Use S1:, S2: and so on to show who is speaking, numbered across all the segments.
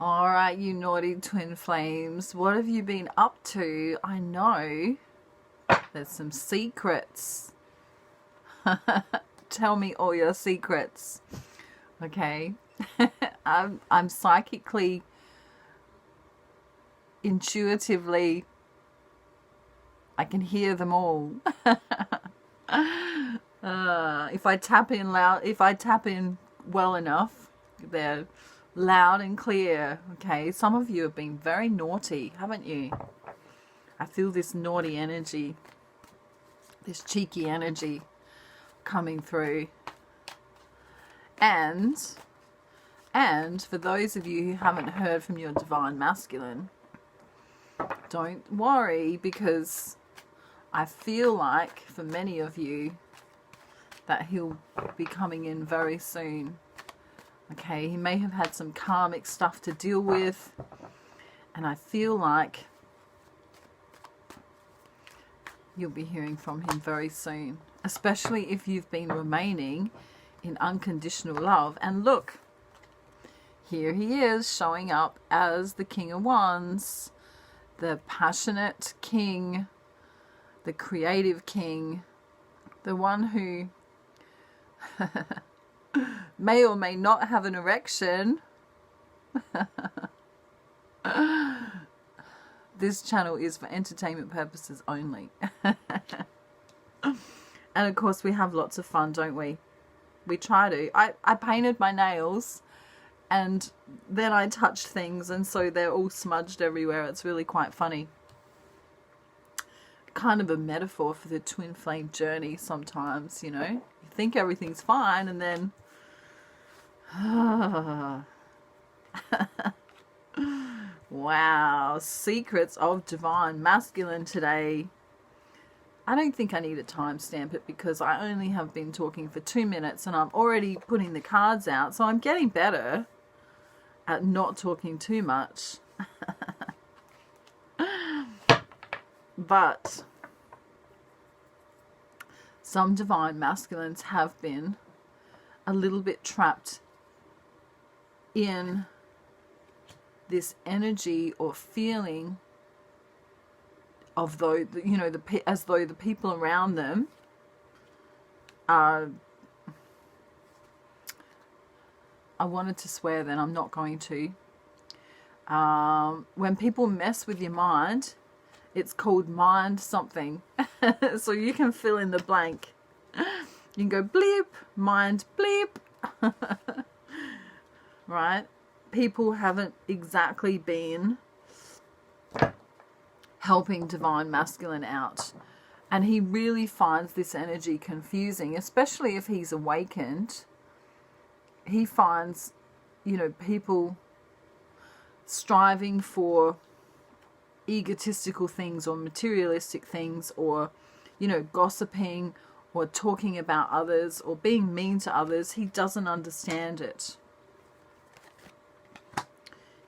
S1: All right, you naughty twin flames. What have you been up to? I know there's some secrets. Tell me all your secrets. Okay. I'm psychically, intuitively, I can hear them all. If I tap in loud, if I tap in well enough, they're loud and clear. Okay, some of you have been very naughty, haven't you? I feel this naughty energy, this cheeky energy coming through. And for those of you who haven't heard from your divine masculine, don't worry, because I feel like for many of you that he'll be coming in very soon. Okay, he may have had some karmic stuff to deal with, and I feel like you'll be hearing from him very soon, especially if you've been remaining in unconditional love. And look, here he is showing up as the King of Wands, the passionate king, the creative king, the one who may or may not have an erection. This channel is for entertainment purposes only. And of course we have lots of fun, don't we? We try to. I painted my nails and then I touched things, and so they're all smudged everywhere. It's really quite funny. Kind of a metaphor for the twin flame journey sometimes, you know. You think everything's fine and then wow, secrets of divine masculine today. I don't think I need to timestamp it because I only have been talking for 2 minutes and I'm already putting the cards out, so I'm getting better at not talking too much. But some divine masculines have been a little bit trapped in this energy or feeling of, though, you know, as though the people around them are, I wanted to swear then, I'm not going to. When people mess with your mind, it's called mind something. So you can fill in the blank. You can go bleep, mind bleep. Right? People haven't exactly been helping divine masculine out. And he really finds this energy confusing, especially if he's awakened. He finds, you know, people striving for egotistical things or materialistic things, or, you know, gossiping or talking about others or being mean to others. He doesn't understand it.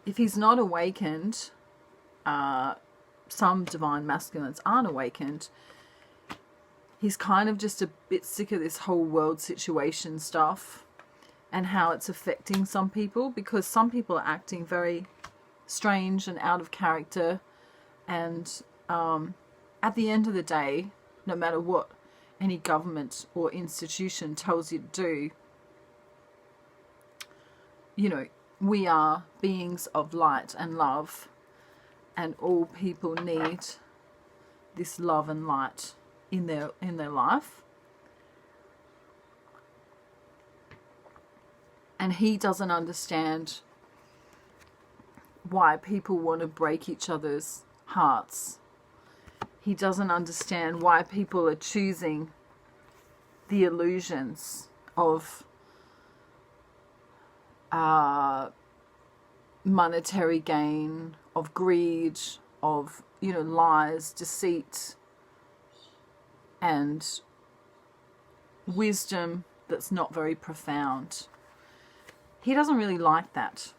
S1: If he's not awakened, some divine masculines aren't awakened, he's kind of just a bit sick of this whole world situation stuff and how it's affecting some people, because some people are acting very strange and out of character. And at the end of the day, no matter what any government or institution tells you to do, you know, we are beings of light and love, and all people need this love and light in their life. And he doesn't understand why people want to break each other's hearts. He doesn't understand why people are choosing the illusions of monetary gain, of greed, of, you know, lies, deceit, and wisdom that's not very profound. He doesn't really like that.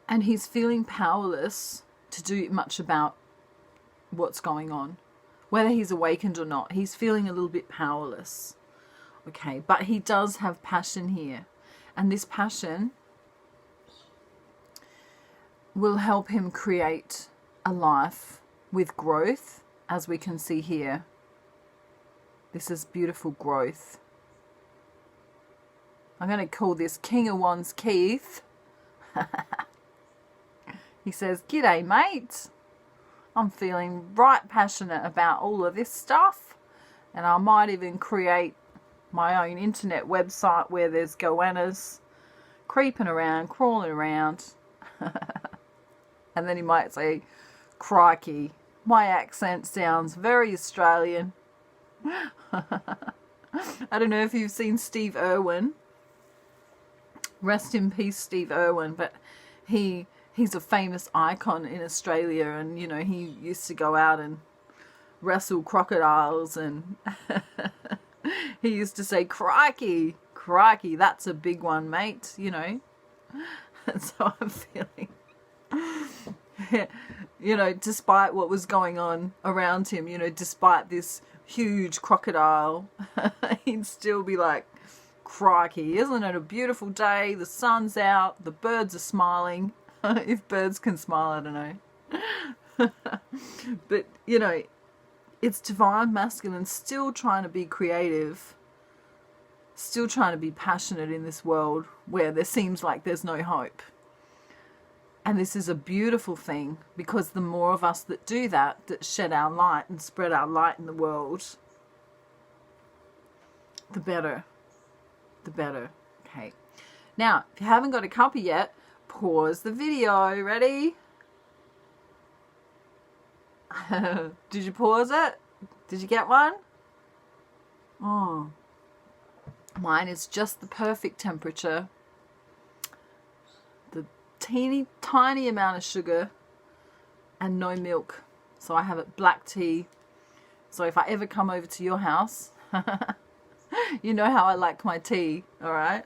S1: And he's feeling powerless to do much about what's going on. Whether he's awakened or not, he's feeling a little bit powerless. Okay, but he does have passion here. And this passion will help him create a life with growth, as we can see here. This is beautiful growth. I'm going to call this King of Wands Keith. He says, "G'day, mate. I'm feeling right passionate about all of this stuff, and I might even create my own internet website where there's goannas creeping around, crawling around." And then he might say, "Crikey, my accent sounds very Australian." I don't know if you've seen Steve Irwin. Rest in peace, Steve Irwin, but he's a famous icon in Australia, and you know, he used to go out and wrestle crocodiles, and he used to say, "Crikey, crikey, that's a big one, mate," you know. And so I'm feeling, you know, despite what was going on around him, you know, despite this huge crocodile, he'd still be like, "Crikey, isn't it a beautiful day? The sun's out, the birds are smiling." If birds can smile, I don't know. But, you know, it's divine masculine still trying to be creative, still trying to be passionate in this world where there seems like there's no hope. And this is a beautiful thing, because the more of us that do that, that shed our light and spread our light in the world, the better. The better. Okay. Now, if you haven't got a copy yet, pause the video. Ready? Did you pause it? Did you get one? Oh. Mine is just the perfect temperature. The teeny tiny amount of sugar and no milk. So I have it black tea. So if I ever come over to your house, you know how I like my tea, alright?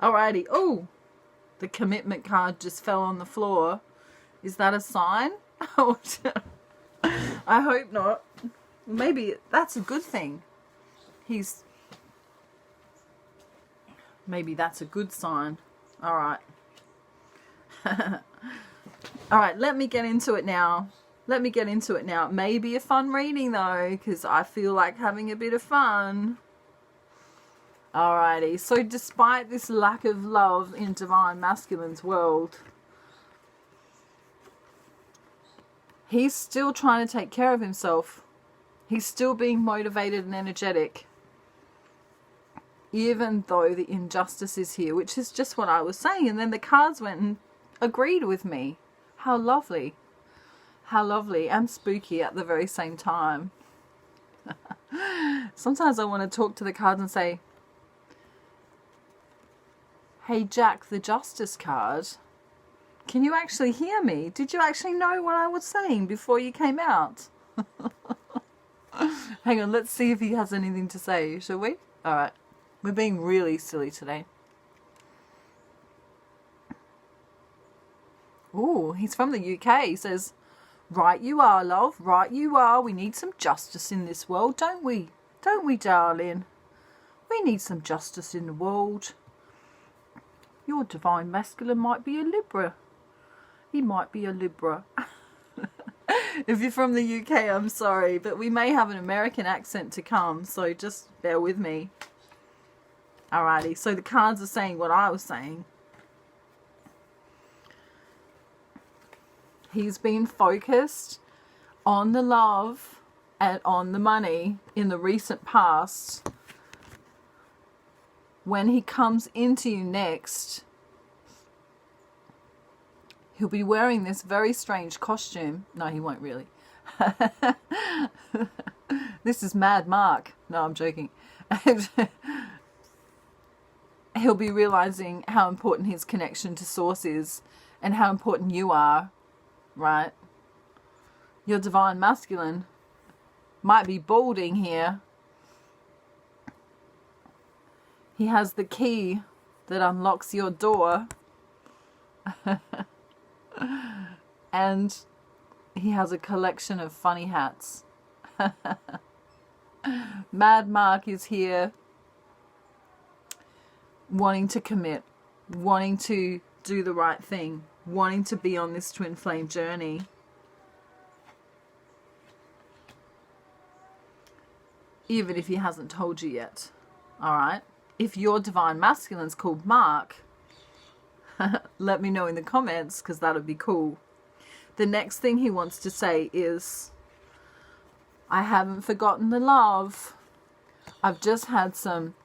S1: Alrighty. Oh, the commitment card just fell on the floor. Is that a sign? I hope not. Maybe that's a good thing. Maybe that's a good sign. Alright. Alright, let me get into it now. It may be a fun reading though, because I feel like having a bit of fun. Alrighty, so despite this lack of love in divine masculine's world, he's still trying to take care of himself. He's still being motivated and energetic, even though the injustice is here, which is just what I was saying. And then the cards went and agreed with me. How lovely. How lovely and spooky at the very same time. Sometimes I want to talk to the cards and say, "Hey Jack, the Justice card, can you actually hear me? Did you actually know what I was saying before you came out?" Hang on, let's see if he has anything to say, shall we? Alright, we're being really silly today. Ooh, he's from the UK. He says, "Right you are, love, right you are. We need some justice in this world, don't we? Don't we, darling? We need some justice in the world. Your divine masculine might be a Libra. He might be a Libra." If you're from the UK, I'm sorry, but we may have an American accent to come, so just bear with me. Alrighty, so the cards are saying what I was saying. He's been focused on the love and on the money in the recent past. When he comes into you next, he'll be wearing this very strange costume. No, he won't really. This is Mad Mark. No, I'm joking. He'll be realizing how important his connection to Source is and how important you are, right? Your divine masculine might be balding here. He has the key that unlocks your door. And he has a collection of funny hats. Mad Mark is here wanting to commit, wanting to do the right thing, wanting to be on this twin flame journey. Even if he hasn't told you yet. All right. If your divine masculine's called Mark, let me know in the comments, because that would be cool. The next thing he wants to say is, I haven't forgotten the love. I've just had some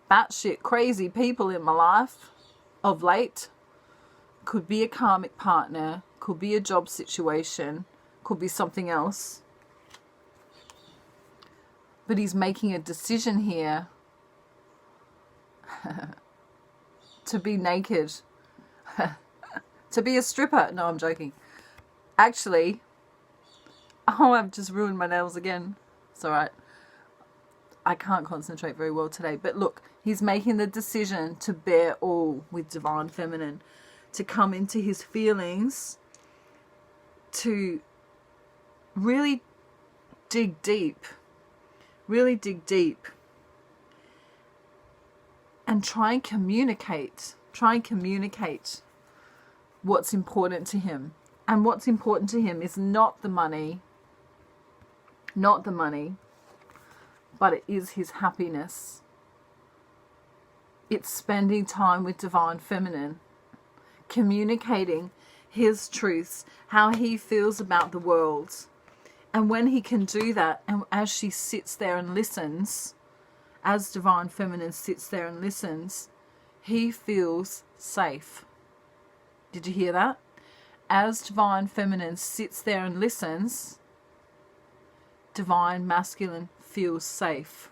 S1: batshit crazy people in my life of late. Could be a karmic partner, could be a job situation, could be something else. But he's making a decision here to be naked. To be a stripper. No, I'm joking. Actually, oh, I've just ruined my nails again. It's alright. I can't concentrate very well today. But look, he's making the decision to bear all with Divine Feminine. To come into his feelings. To really dig deep. Really dig deep. And try and communicate. Try and communicate what's important to him. And what's important to him is not the money. Not the money. But it is his happiness. It's spending time with Divine Feminine. Communicating his truths. How he feels about the world. And when he can do that, and as she sits there and listens, as Divine Feminine sits there and listens, he feels safe. Did you hear that? As Divine Feminine sits there and listens, Divine Masculine feels safe.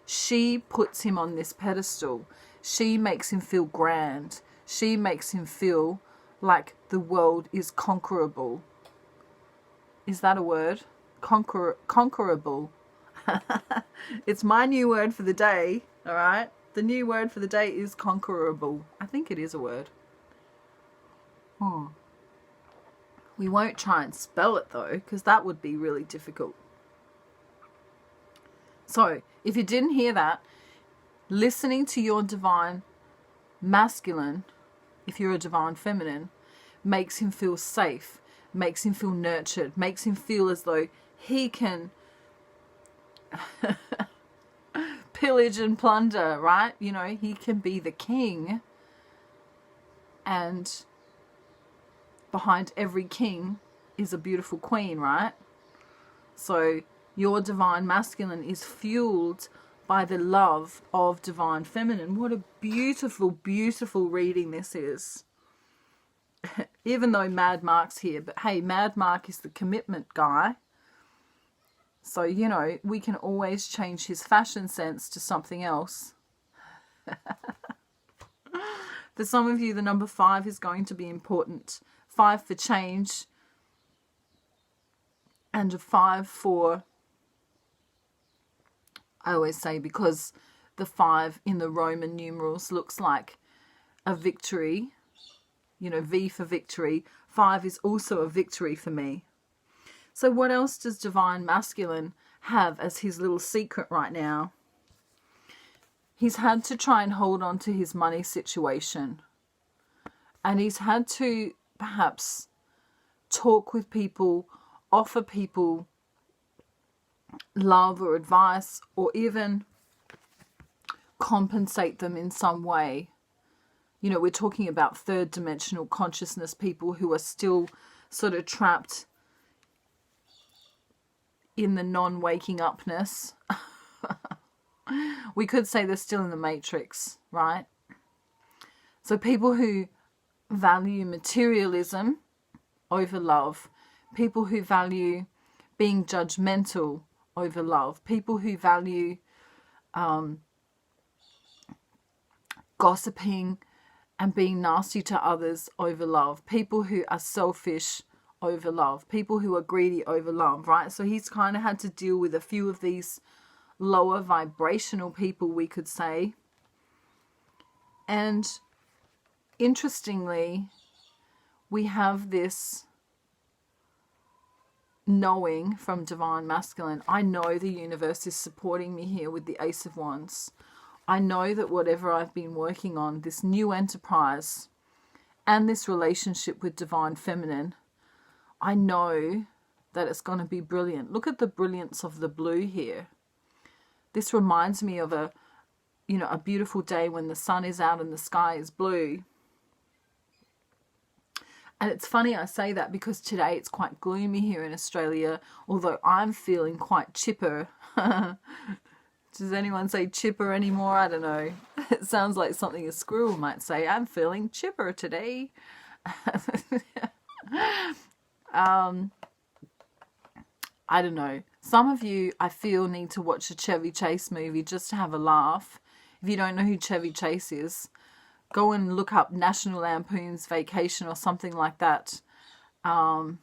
S1: She puts him on this pedestal. She makes him feel grand. She makes him feel like the world is conquerable. Is that a word? Conquerable. It's my new word for the day, all right? The new word for the day is conquerable. I think it is a word. We won't try and spell it though, because that would be really difficult. So, if you didn't hear that, listening to your Divine Masculine, if you're a Divine Feminine, makes him feel safe. Makes him feel nurtured, makes him feel as though he can pillage and plunder, right? You know, he can be the king, and behind every king is a beautiful queen, right? So your Divine Masculine is fueled by the love of Divine Feminine. What a beautiful, beautiful reading this is. Even though Mad Mark's here, but hey, Mad Mark is the commitment guy. So, you know, we can always change his fashion sense to something else. For some of you, the number 5 is going to be important. 5 for change. And a 5 for, I always say, because the 5 in the Roman numerals looks like a victory. You know, V for victory. 5 is also a victory for me. So what else does Divine Masculine have as his little secret right now? He's had to try and hold on to his money situation. And he's had to perhaps talk with people, offer people love or advice, or even compensate them in some way. You know, we're talking about third dimensional consciousness people who are still sort of trapped in the non-waking upness. We could say they're still in the matrix, right? So people who value materialism over love, people who value being judgmental over love, people who value gossiping and being nasty to others over love, people who are selfish over love, people who are greedy over love, right? So he's kind of had to deal with a few of these lower vibrational people, we could say. And interestingly, we have this knowing from Divine Masculine. I know the universe is supporting me here with the Ace of Wands. I know that whatever I've been working on, this new enterprise, and this relationship with divine feminine, I know that it's going to be brilliant. Look at the brilliance of the blue here. This reminds me of a beautiful day when the sun is out and the sky is blue. And it's funny I say that because today it's quite gloomy here in Australia, although I'm feeling quite chipper. Does anyone say chipper anymore? I don't know. It sounds like something a squirrel might say. I'm feeling chipper today. I don't know. Some of you, I feel, need to watch a Chevy Chase movie just to have a laugh. If you don't know who Chevy Chase is, go and look up National Lampoon's Vacation or something like that. And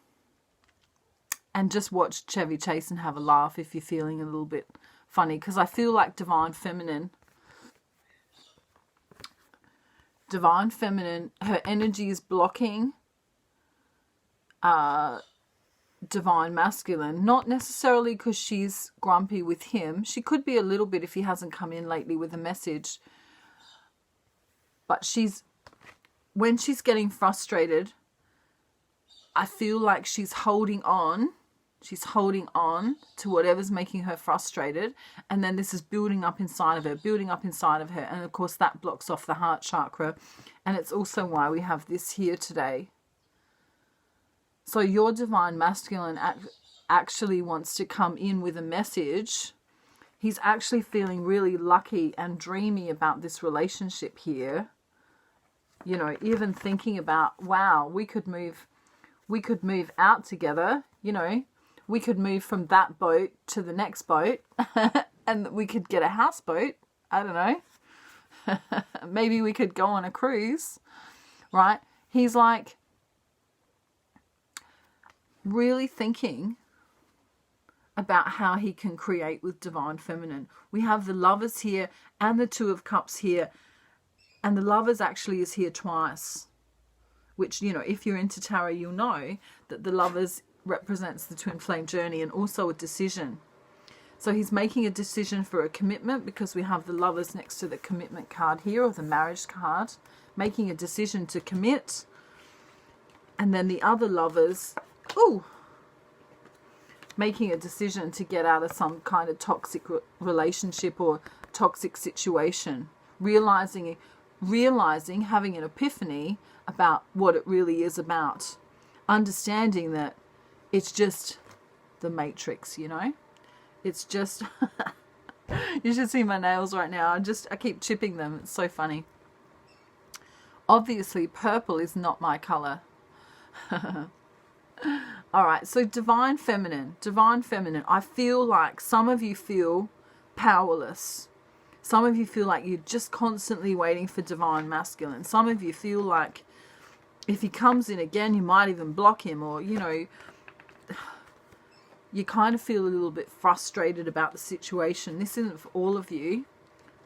S1: just watch Chevy Chase and have a laugh if you're feeling a little bit funny. Because I feel like divine feminine, her energy is blocking divine masculine, not necessarily because she's grumpy with him. She could be a little bit if he hasn't come in lately with a message, but when she's getting frustrated, I feel like she's holding on to whatever's making her frustrated, and then this is building up inside of her, and of course that blocks off the heart chakra, and it's also why we have this here today. So your divine masculine actually wants to come in with a message. He's actually feeling really lucky and dreamy about this relationship here. Even thinking about, wow, we could move out together. We could move from that boat to the next boat and we could get a houseboat. I don't know. Maybe we could go on a cruise, right? He's like, really thinking about how he can create with divine feminine. We have the Lovers here and the Two of Cups here, and the Lovers actually is here twice, which, if you're into tarot, you'll know that the Lovers represents the twin flame journey and also a decision. So he's making a decision for a commitment, because we have the Lovers next to the commitment card here, or the marriage card, making a decision to commit. And then the other Lovers, making a decision to get out of some kind of toxic relationship or toxic situation, realizing, having an epiphany about what it really is about, understanding that it's just the matrix, it's just you should see my nails right now. I keep chipping them. It's so funny. Obviously purple is not my color. All right, so divine feminine. I feel like some of you feel powerless. Some of you feel like you're just constantly waiting for divine masculine. Some of you feel like if he comes in again, you might even block him, or, you kind of feel a little bit frustrated about the situation. This isn't for all of you.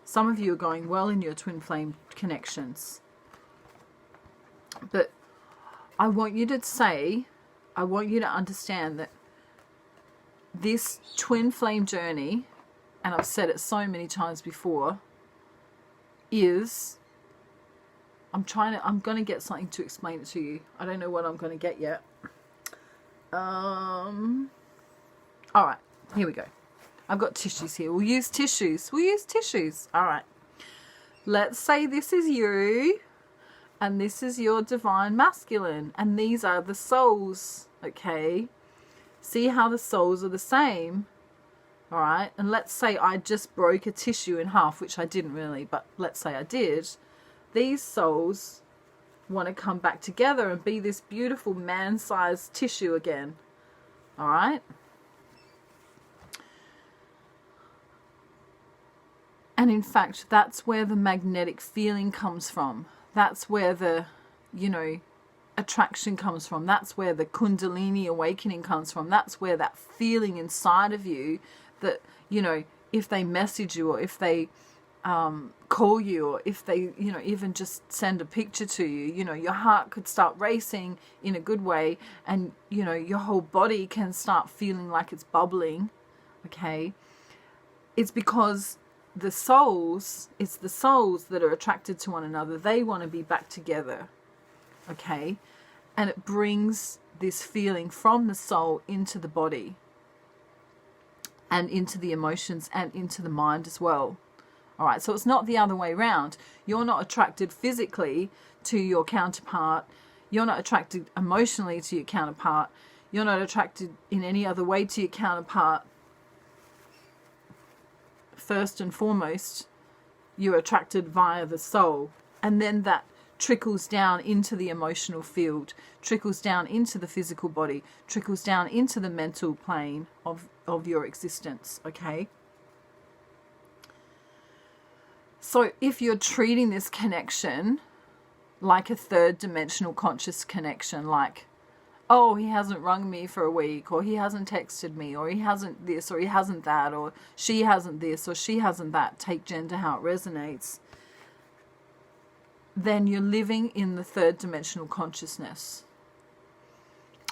S1: Some of you are going well in your twin flame connections. But I want you to understand that this twin flame journey, and I've said it so many times before, is, I'm going to get something to explain it to you. I don't know what I'm going to get yet. All right, here we go. I've got tissues here. We'll use tissues. All right. Let's say this is you, and this is your divine masculine, and these are the souls, okay? See how the souls are the same, all right? And let's say I just broke a tissue in half, which I didn't really, but let's say I did. These souls want to come back together and be this beautiful man-sized tissue again, all right? And in fact, that's where the magnetic feeling comes from. That's where the, attraction comes from. That's where the Kundalini awakening comes from. That's where that feeling inside of you that, if they message you, or if they call you, or if they, even just send a picture to you, your heart could start racing in a good way, and, your whole body can start feeling like it's bubbling, okay? It's because it's the souls that are attracted to one another. They want to be back together. okay? And it brings this feeling from the soul into the body and into the emotions and into the mind as well. All right, so it's not the other way around. You're not attracted physically to your counterpart. You're not attracted emotionally to your counterpart. You're not attracted in any other way to your counterpart. First and foremost, you're attracted via the soul. And then that trickles down into the emotional field, trickles down into the physical body, trickles down into the mental plane of your existence, okay? So if you're treating this connection like a third dimensional conscious connection, like, oh, he hasn't rung me for a week, or he hasn't texted me, or he hasn't this, or he hasn't that, or she hasn't this, or she hasn't that, take gender how it resonates, then you're living in the third dimensional consciousness.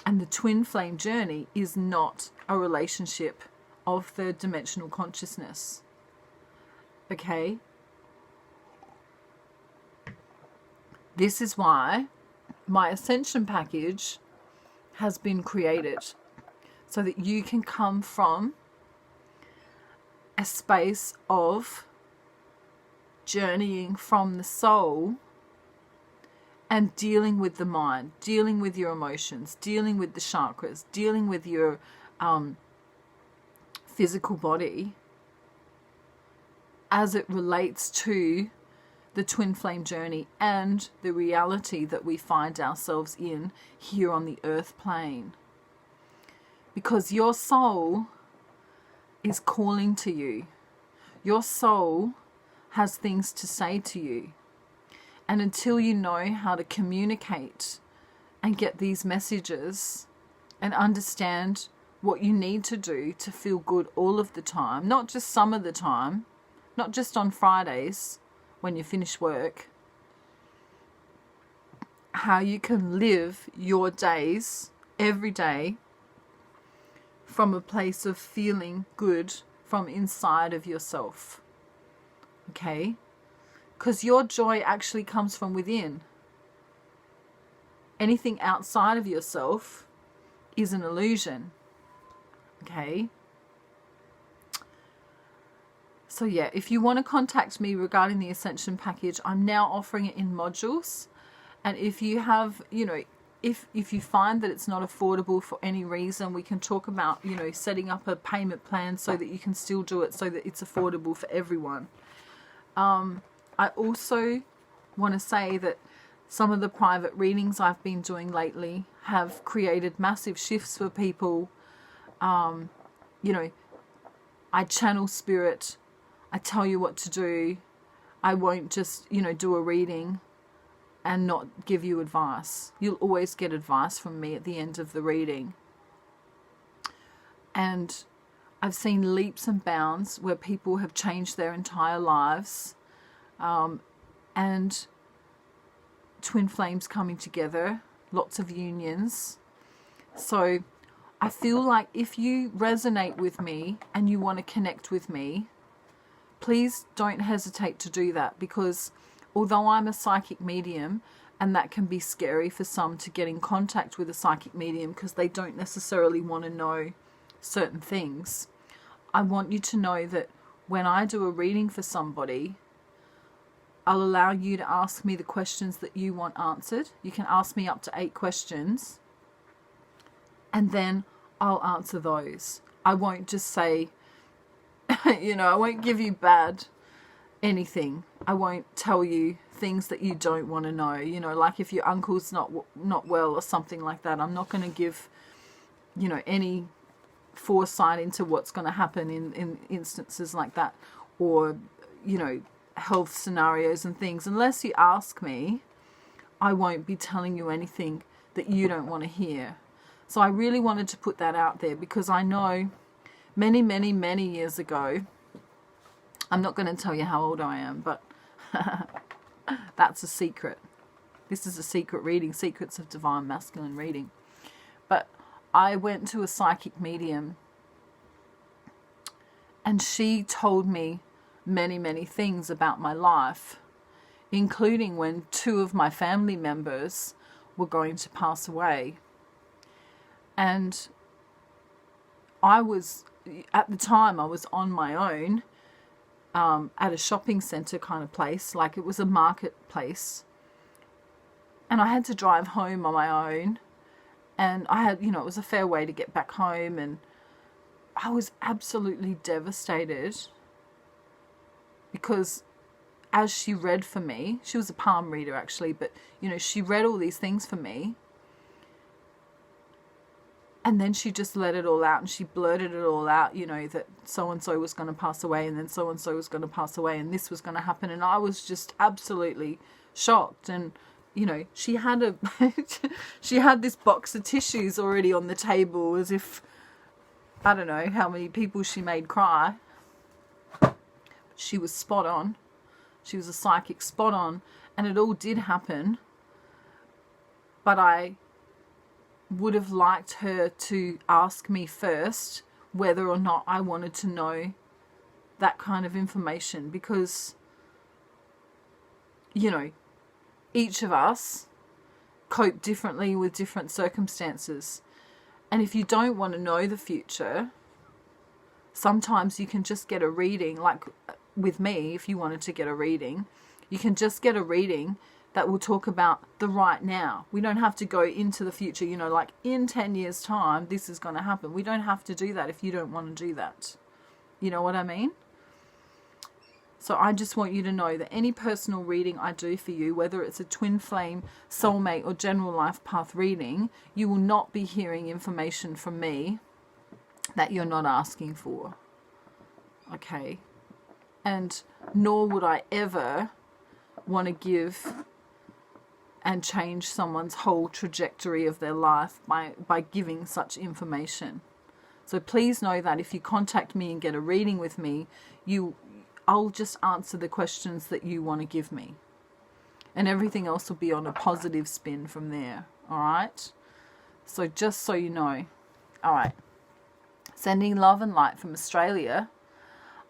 S1: And the twin flame journey is not a relationship of third dimensional consciousness. Okay? This is why my ascension package has been created, so that you can come from a space of journeying from the soul and dealing with the mind, dealing with your emotions, dealing with the chakras, dealing with your physical body as it relates to the twin flame journey and the reality that we find ourselves in here on the earth plane. Because your soul is calling to you. Your soul has things to say to you. And until you know how to communicate and get these messages and understand what you need to do to feel good all of the time, not just some of the time, not just on Fridays when you finish work, how you can live your days every day from a place of feeling good from inside of yourself. Okay? Because your joy actually comes from within. Anything outside of yourself is an illusion. Okay? So yeah, if you want to contact me regarding the Ascension package, I'm now offering it in modules. And if you have, if you find that it's not affordable for any reason, we can talk about, setting up a payment plan so that you can still do it so that it's affordable for everyone. I also want to say that some of the private readings I've been doing lately have created massive shifts for people. I channel spirit. I tell you what to do. I won't just, do a reading and not give you advice. You'll always get advice from me at the end of the reading. And I've seen leaps and bounds where people have changed their entire lives. And twin flames coming together, lots of unions. So I feel like if you resonate with me and you want to connect with me, please don't hesitate to do that, because although I'm a psychic medium, and that can be scary for some to get in contact with a psychic medium because they don't necessarily want to know certain things, I want you to know that when I do a reading for somebody, I'll allow you to ask me the questions that you want answered. You can ask me up to 8 questions, and then I'll answer those. I won't just say, I won't give you bad anything. I won't tell you things that you don't want to know. Like if your uncle's not well or something like that, I'm not going to give, any foresight into what's going to happen in instances like that, or, health scenarios and things. Unless you ask me, I won't be telling you anything that you don't want to hear. So I really wanted to put that out there, because I know many, many, many years ago, I'm not going to tell you how old I am, but that's a secret. This is a secret reading, Secrets of Divine Masculine Reading. But I went to a psychic medium, and she told me many, many things about my life, including when 2 of my family members were going to pass away. And I was, at the time, I was on my own at a shopping centre kind of place. Like, it was a marketplace. And I had to drive home on my own. And I had, it was a fair way to get back home. And I was absolutely devastated because as she read for me, she was a palm reader actually, but, she read all these things for me. And then she just let it all out and she blurted it all out, that so-and-so was going to pass away and then so-and-so was going to pass away and this was going to happen. And I was just absolutely shocked. And, she had she had this box of tissues already on the table as if, I don't know how many people she made cry. She was spot on. She was a psychic spot on. And it all did happen. But I would have liked her to ask me first whether or not I wanted to know that kind of information, because each of us cope differently with different circumstances. And if you don't want to know the future, sometimes you can just get a reading. Like with me, if you wanted to get a reading, you can just get a reading that will talk about the right now. We don't have to go into the future, like in 10 years time, this is going to happen. We don't have to do that if you don't want to do that. You know what I mean? So I just want you to know that any personal reading I do for you, whether it's a twin flame, soulmate or general life path reading, you will not be hearing information from me that you're not asking for. Okay? And nor would I ever want to give and change someone's whole trajectory of their life by giving such information. So please know that if you contact me and get a reading with me, I'll just answer the questions that you want to give me. And everything else will be on a positive spin from there. All right? So just so you know. All right. Sending love and light from Australia.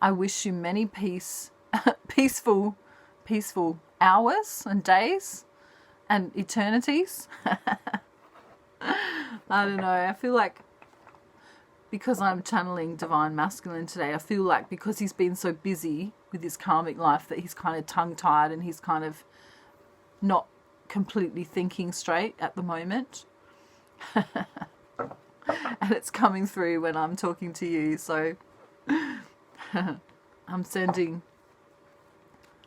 S1: I wish you many peaceful hours and days and eternities. I don't know. I feel like because I'm channeling Divine Masculine today, I feel like because he's been so busy with his karmic life that he's kind of tongue-tied and he's kind of not completely thinking straight at the moment. And it's coming through when I'm talking to you. So I'm sending,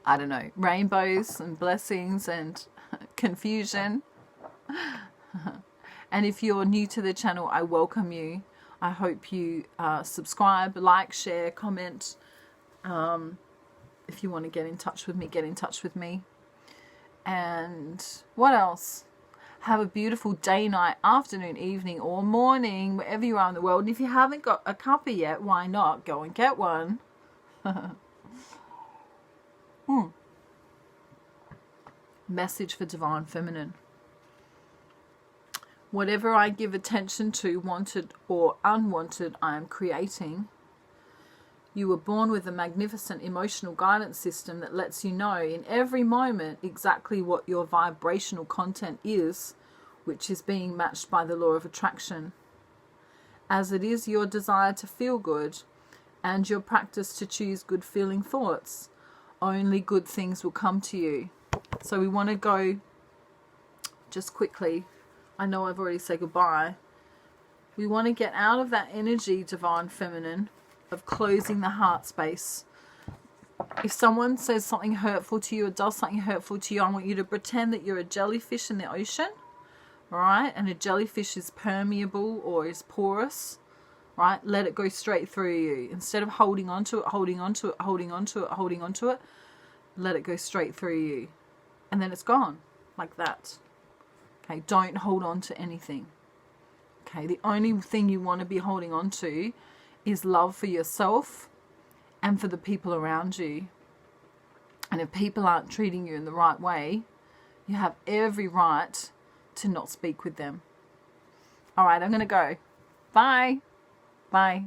S1: I don't know, rainbows and blessings and confusion. And if you're new to the channel, I welcome you. I hope you subscribe, like, share, comment. If you want to get in touch with me, get in touch with me. And what else? Have a beautiful day, night, afternoon, evening, or morning, wherever you are in the world. And if you haven't got a cuppa yet, why not? Go and get one. Message for Divine Feminine. Whatever I give attention to, wanted or unwanted, I am creating. You were born with a magnificent emotional guidance system that lets you know in every moment exactly what your vibrational content is, which is being matched by the law of attraction. As it is your desire to feel good and your practice to choose good feeling thoughts, only good things will come to you. So we want to go just quickly. I know I've already said goodbye. We want to get out of that energy, Divine Feminine, of closing the heart space. If someone says something hurtful to you or does something hurtful to you, I want you to pretend that you're a jellyfish in the ocean, right? And a jellyfish is permeable or is porous, right? Let it go straight through you. Instead of holding on to it, holding on to it, holding on to it, holding on to it, let it go straight through you. And then it's gone, like that. Okay, don't hold on to anything. Okay, the only thing you want to be holding on to is love for yourself and for the people around you. And if people aren't treating you in the right way, you have every right to not speak with them. All right, I'm going to go. Bye. Bye.